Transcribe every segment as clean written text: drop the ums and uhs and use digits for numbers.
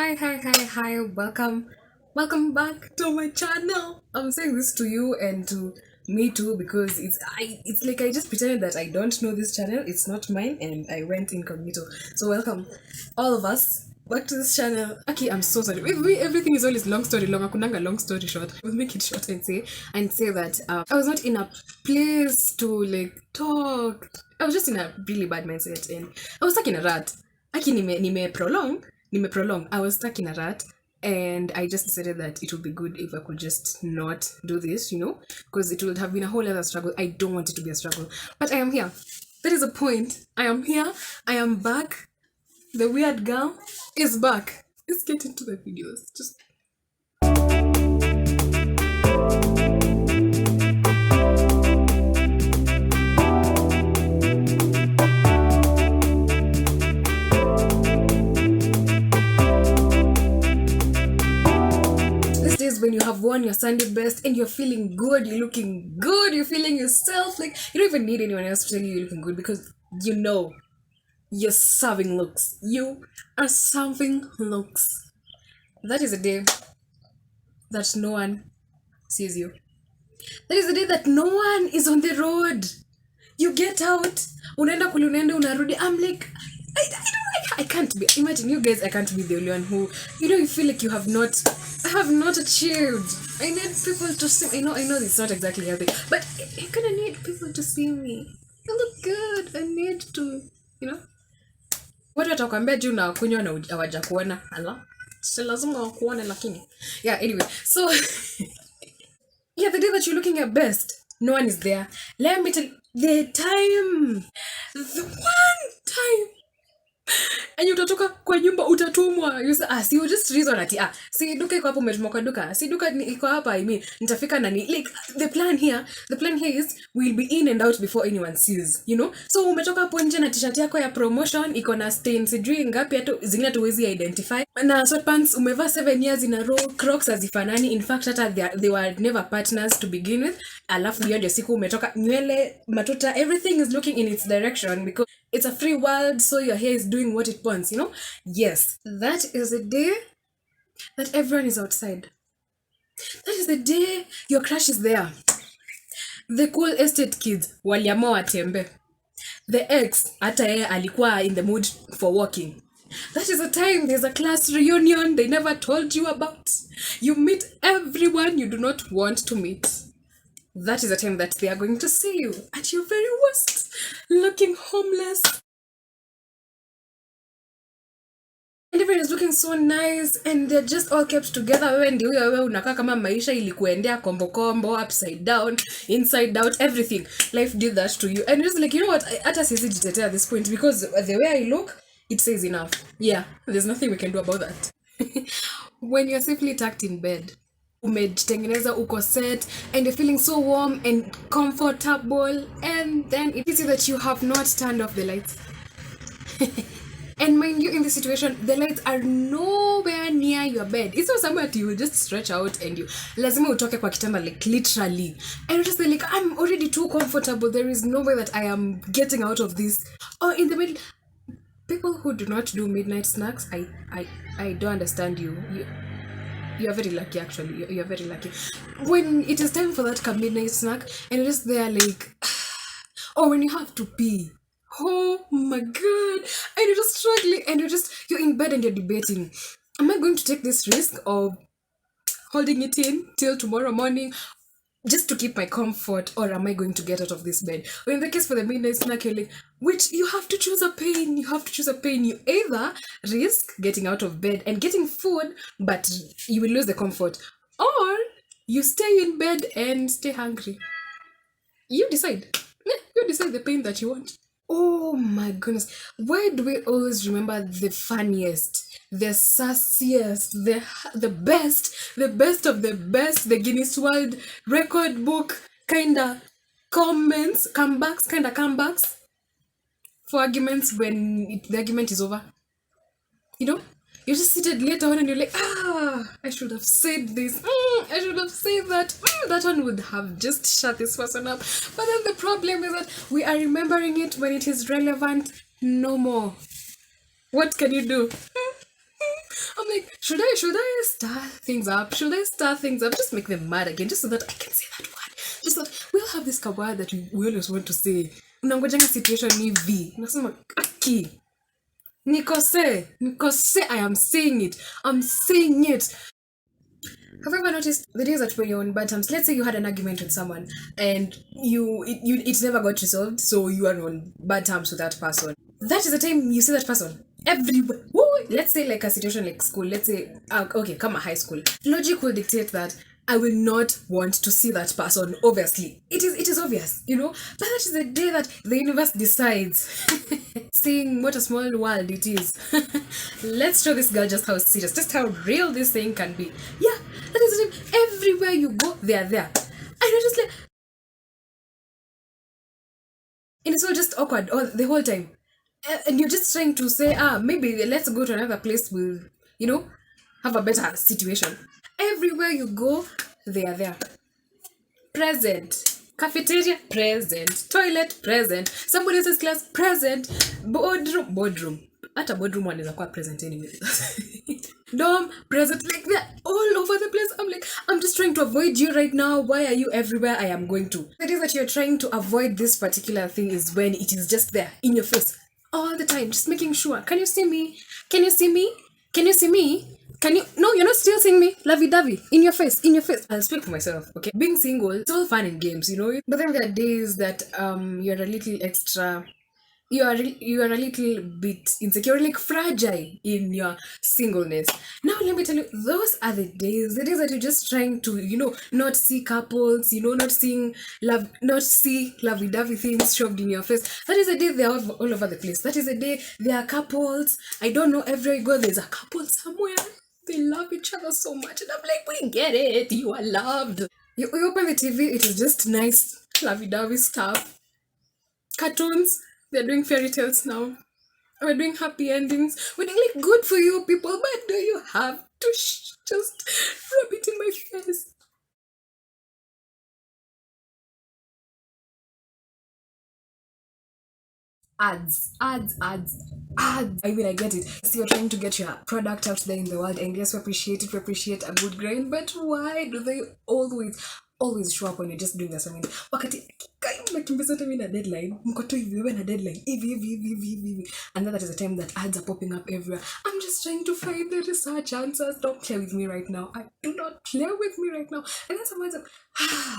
Hi. Welcome back to my channel. I'm saying this to you and to me too because it's like I just pretended that I don't know this channel. It's not mine and I went incognito. So welcome all of us back to this channel. Okay, I'm so sorry. With me, everything is always long story long. Akunanga long story short. We'll make it short and say that I was not in a place to like talk. I was just in a really bad mindset and I was stuck in a rut. Aki nime prolong. I was stuck in a rut and I just decided that it would be good if I could just not do this, because it would have been a whole other struggle. I don't want it to be a struggle. But I am here. That is the point. I am here. I am back. The weird girl is back. Let's get into the videos. Just when you have worn your Sunday best and you're feeling good, you're looking good, you're feeling yourself. Like, you don't even need anyone else to tell you you're looking good because you know you're serving looks. You are serving looks. That is a day that no one sees you. That is the day that no one is on the road. You get out, unaenda kule unaenda unarudi. I'm like, I can't be. Imagine you guys, I can't be the only one who, you feel like I have not achieved. I need people to see. I know it's not exactly healthy, but I'm gonna need people to see me. I look good. I need to, watu watakwambia juu na kunywa na hawaja kuona. Ala, si lazima wakuone lakini. Yeah, anyway, so yeah, the day that you're looking at best, no one is there. Let me tell you, the one time and utatoka kwa nyumba utatumwa. You say, si you just reason ati si duka iko hapo, umetumwa kwa duka, si duka iko hapa, nitafika nani. Like the plan here is we'll be in and out before anyone sees, so umetoka hapo nje na t-shirt yako ya promotion iko na stain sijui ngapi, hata zingine tuwezi identify, na sweatpants umevaa 7 years in a row, Crocs hazifanani. In fact hata they were never partners to begin with. Alafu hiyo ndio siku umetoka, nywele matuta, everything is looking in its direction because it's a free world, so your hair is doing what it wants, Yes, that is the day that everyone is outside. That is the day your crush is there. The cool estate kids waliamua watembe. The ex hata yeye alikuwa in the mood for walking. That is the time there's a class reunion they never told you about. You meet everyone you do not want to meet. That is the time that they are going to see you at your very worst, looking homeless. And everyone is looking so nice and they're just all kept together. Wewe ndio wewe unakaa kama maisha ilikuendea kombo, upside down, inside out, everything. Life did that to you. And it's like, you know what, hata sisi jitetea at this point because the way I look, it says enough. Yeah, there's nothing we can do about that. When you're safely tucked in bed, umejitengeneza, uko set, and you're feeling so warm and comfortable, and then it is that you have not turned off the lights. And mind you, in this situation, the lights are nowhere near your bed. It's not somewhere that you will just stretch out and you lazima utoke kwa kitanda, like literally. And you're just like, I'm already too comfortable. There is no way that I am getting out of this. Or in the middle, people who do not do midnight snacks, I don't understand you. You're very lucky, actually. You're very lucky. When it is time for that midnight snack, and you're just there like, or when you have to pee. Oh my god. And you're just struggling, and you're in bed and you're debating. Am I going to take this risk of holding it in till tomorrow morning just to keep my comfort, or am I going to get out of this bed? Or in the case for the midnight snack, you're like, which you have to choose a pain. You either risk getting out of bed and getting food, but you will lose the comfort, or you stay in bed and stay hungry. You decide. You decide the pain that you want. Oh my goodness. Why do we always remember the funniest, the sassiest, the best of the best, the Guinness World Record book kinda comebacks for arguments when the argument is over? You're just seated later on and you're like, I should have said this. I should have said that. That one would have just shut this person up. But then the problem is that we are remembering it when it is relevant no more. What can you do? I'm like, should I stir things up? Should I stir things up? Just make them mad again, just so that I can say that word. Just so that we'll have this kabword that we always want to say. Unangojanga situation hivi. Unasema aki. Nikose, I am saying it. I'm saying it. Have you ever noticed the days that when you're on bad terms, let's say you had an argument with someone and it never got resolved, so you are on bad terms with that person. That is the time you see that person everywhere. Woo! Let's say like a situation like school. Let's say okay, come a high school. Logic will dictate that I will not want to see that person. Obviously, it is obvious, you know. But that is the day that the universe decides. Seeing what a small world it is. Let's show this girl just how serious, just how real this thing can be. Yeah, that is the time. Everywhere you go, they are there. And you're just like, and it's all just awkward all the whole time. And you're just trying to say, maybe let's go to another place with, you know, have a better situation. Everywhere you go, they are there. Present. Cafeteria, present. Toilet, present. Somebody else's class, present. Boardroom. At a boardroom one is a quite present anyway. Dorm, present. Like they're all over the place. I'm like, I'm just trying to avoid you right now. Why are you everywhere I am going to? The day that you're trying to avoid this particular thing is when it is just there in your face all the time, just making sure. Can you see me? Can you see me? Can you see me? Can you? No, you're not still seeing me. Lovey-dovey. In your face. In your face. I'll speak for myself, okay? Being single, it's all fun and games, you know? But then there are days that you're a little extra... You are a little bit insecure, like fragile in your singleness. Now let me tell you, those are the days that you're just trying to, you know, not see couples, you know, not see lovey-dovey things shoved in your face. That is the day they're all over the place. That is the day there are couples. I don't know, everywhere you go, there's a couple somewhere. They love each other so much. And I'm like, we get it. You are loved. You open the TV, it is just nice, lovey-dovey stuff. Cartoons. They're doing fairy tales now. We're doing happy endings. We're doing like good for you people, but do you have to just rub it in my face? Ads. I mean, I get it. So you're trying to get your product out there in the world, and yes, we appreciate it. We appreciate a good grind, but why do they always show up when you're just doing this? I mean, wakati mnakimbiza time na deadline, mko tu hivi wewe na deadline hivi, and then that is the time that ads are popping up everywhere. I'm just trying to find the research answers. Don't play with me right now. Do not play with me right now. And then someone's like,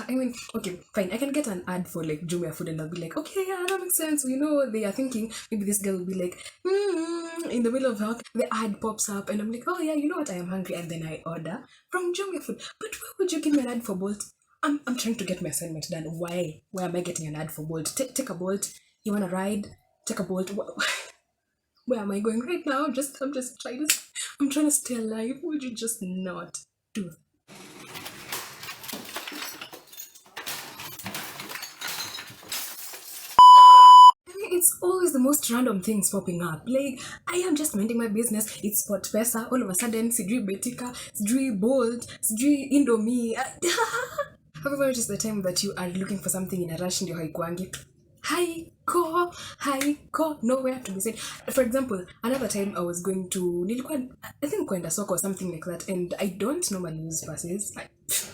I mean, okay, fine. I can get an ad for like Jumia food, and I'll be like, okay, yeah, that makes sense. You know, they are thinking maybe this girl will be like, in the middle of her, the ad pops up, and I'm like, oh yeah, you know what? I am hungry, and then I order from Jumia food. But why would you give me an ad for Bolt? I'm trying to get my assignment done. Why am I getting an ad for Bolt? Take a Bolt. You wanna ride? Take a Bolt. Where am I going right now? I'm just trying to stay alive. Would you just not do that? It's always the most random things popping up. Like, I am just minding my business. It's SportPesa. All of a sudden, Sidri Betika, Sidri Bolt, Sidri Indomie. However, it is the time that you are looking for something in a rush and you're haiko, nowhere to be seen. For example, another time I was going to, I think kwenda soko or something like that, and I don't normally use buses.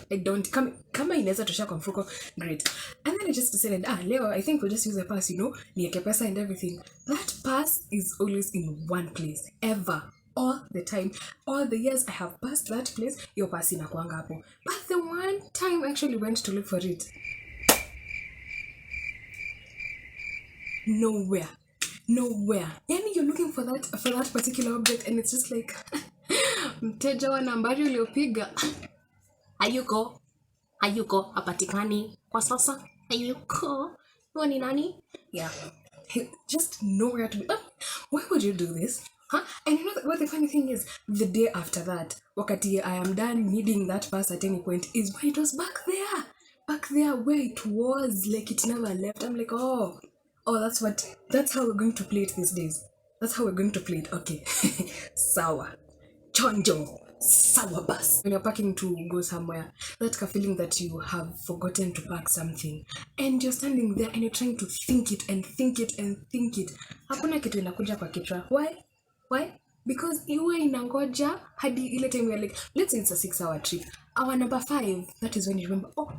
I don't, kama inaweza tosha kwa mfuko, great. And then I just decided, leo, I think we'll just use a pass, you know, nieke pesa and everything. That pass is always in one place, ever. All the time. All the years I have passed that place, your pass inakuanga hapo. But the one time I actually went to look for it, nowhere. Yani you're looking for that particular object, and it's just like, mteja wa nambari uliopiga hayuko hapatikani kwa sasa, hayuko ni nani? Yeah, just nowhere to be. Why would you do this? And you know what the funny thing is? The day after that, wakati I am done needing that pass at any point, is when it was back there where it was, like it never left. I'm like, oh, that's how we're going to play it these days. That's how we're going to play it. Okay. Sawa. Chonjo. Sawa bus. When you're packing to go somewhere, that feeling that you have forgotten to pack something, and you're standing there and you're trying to think it. Hakuna kitu inakuja kwa kichwa. Why? because iwe inangoja hadi ile time you're like, let's say it's a 6-hour trip. Hour number 5, that is when you remember, oh,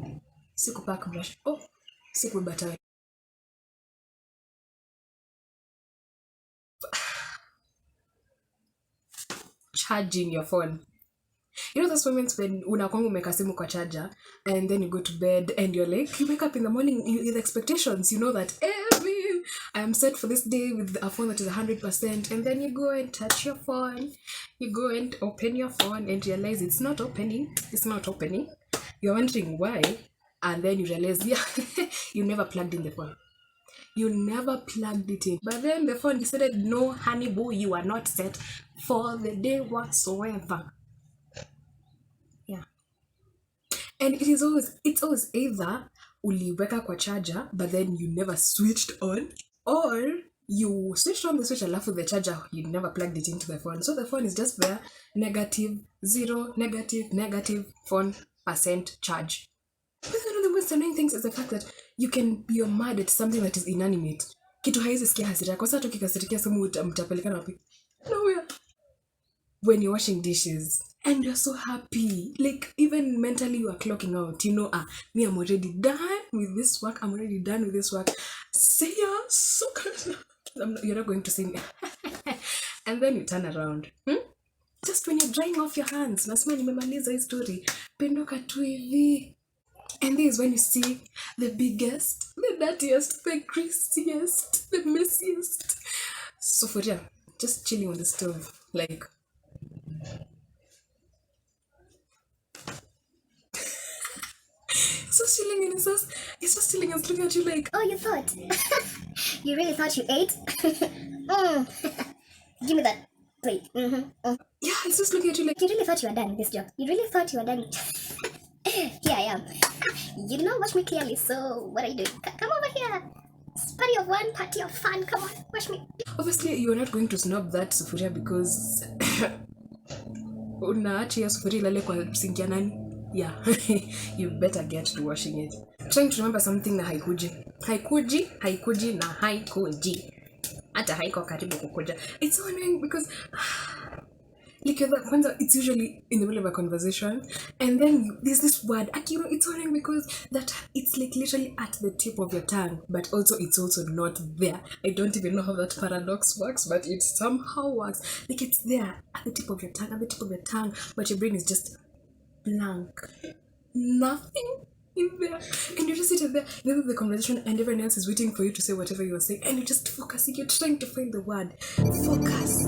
sikupack brush, oh, sikubeba towel. Charging your phone. You know those moments when unakwanga umeka simu kwa charger and then you go to bed and you're like, you wake up in the morning with expectations, you know that I am set for this day with a phone that is 100%, and then you go and touch your phone, you go and open your phone and realize it's not opening. You're wondering why, and then you realize, yeah, you never plugged in the phone. You never plugged it in. But then the phone decided, no, honey boo, you are not set for the day whatsoever. Yeah. And it's always either uliweka kwa charger, but then you never switched on, or you switched on the switch alafu the charger, you never plugged it into the phone. So the phone is just there, -0, negative phone percent charge. But one of the most annoying things is the fact that you can be mad at something that is inanimate. Kitu haizi sikia hasira. Kwa sababu kikasirikia simu mtapelekana wapi? Nowhere. When you're washing dishes and you're so happy, like even mentally you are clocking out, you know, me, I'm already done with this work. Say ya, so you're not going to see me. And then you turn around. Just when you're drying off your hands, nasema nimemaliza hii story, pendoka tu hivi. And this is when you see the biggest, the dirtiest, the greasiest, the messiest. So for real, just chilling on the stove, like. So chilling and it's just chilling and looking at you like, oh, you thought? You really thought you ate? Give me that plate. Yeah, it's just looking at you like, you really thought you were done with this job. You really thought you were done. Here I am. You did not watch me clearly, so what are you doing? Come over here. It's party of one, party of fun. Come on, watch me. Obviously, you're not going to snub that sufuria because unaachia sufuria ilale kwa sinki ya nani? Yeah, you better get to washing it. Trying to remember something na haikuji na haikuji. Hata haiko karibu kukuja. It's so annoying because like it's usually in the middle of a conversation, and then there's this word, it's so annoying because that it's like literally at the tip of your tongue, but also it's also not there. I don't even know how that paradox works, but it somehow works. Like it's there at the tip of your tongue, but your brain is just blank. Nothing in there. And you just sit there, then with the conversation, and everyone else is waiting for you to say whatever you are saying, and you're just focusing, you're trying to find the word. Focus.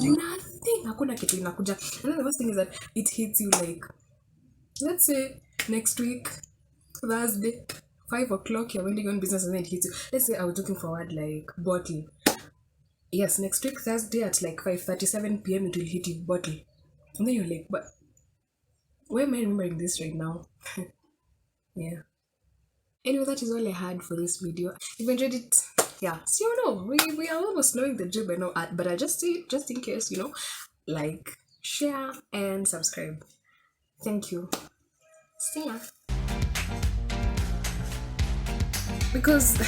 Nothing. Hakuna kitu inakuja. And then the worst thing is that it hits you like, let's say next week, Thursday, 5 o'clock, you're winding on business, and then it hits you. Let's say I was looking for a word like bottle. Yes, next week, Thursday at like 5:37 p.m. it will hit you, bottle. And then you're like, but why am I remembering this right now? Yeah. Anyway, that is all I had for this video. If you enjoyed it, yeah. So you know, we are almost knowing the drill by now, but I just say it just in case, you know, like, share, and subscribe. Thank you. See ya. Because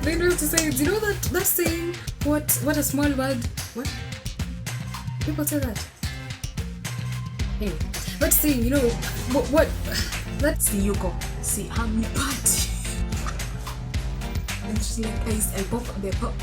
they know to say, do you know that saying, what a small word, what? People say that. Anyway, that saying, you know, what that's the yuko. See, how many party? And she's like, I pop.